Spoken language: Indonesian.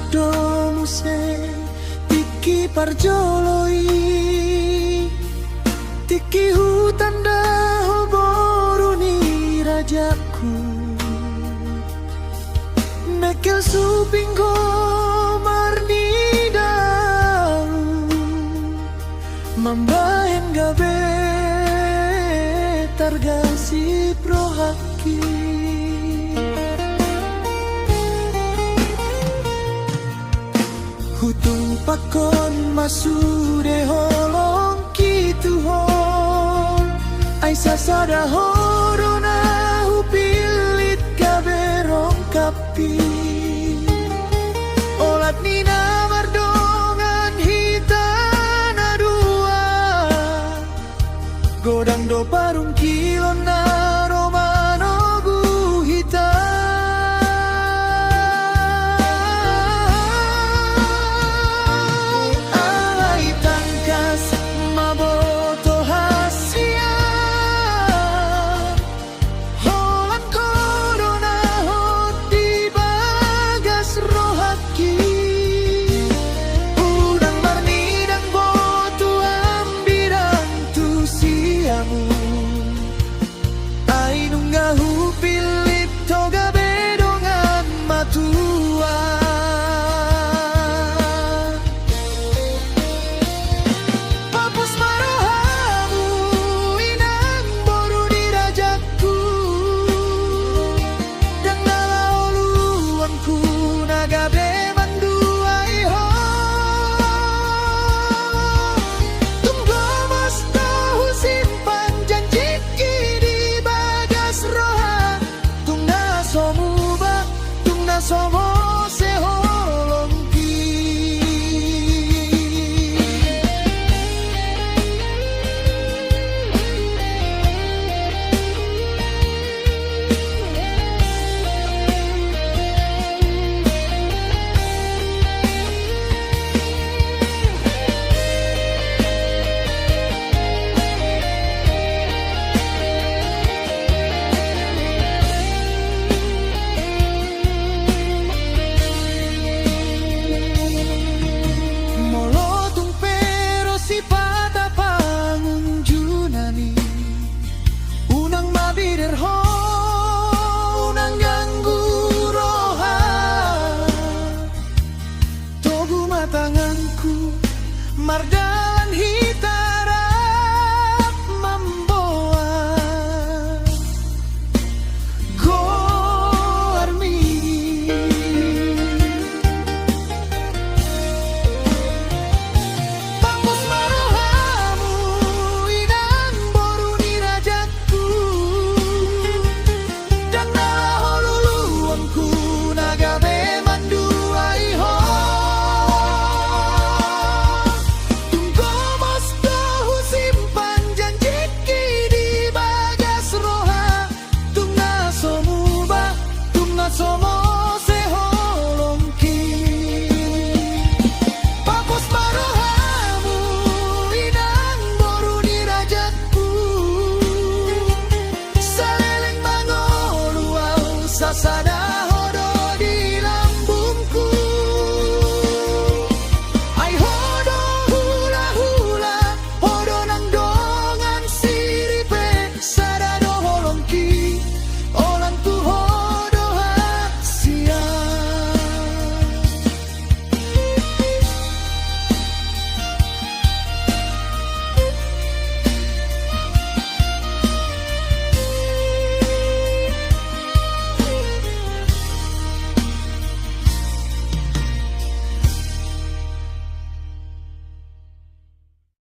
mardo muse tiki parjoloi tiki hutan daho boruni rajaku mekel supinggo marni dalu mambayan gabe targasi prohaki hutung pakon masude holong kitu hol ai sasada horona hupilit kaberong kapi olat nina mardongan hitana dua godang do parung kilon na romano guhita somos seholongki tanganku mardalan hitarap membawa goarmi pangkus marohamu inan boruni rajaku dan naholuluanku nagabe manduai ho somos seholongki papos marohamu inang boruni rajaku saleleng mangoluau sasada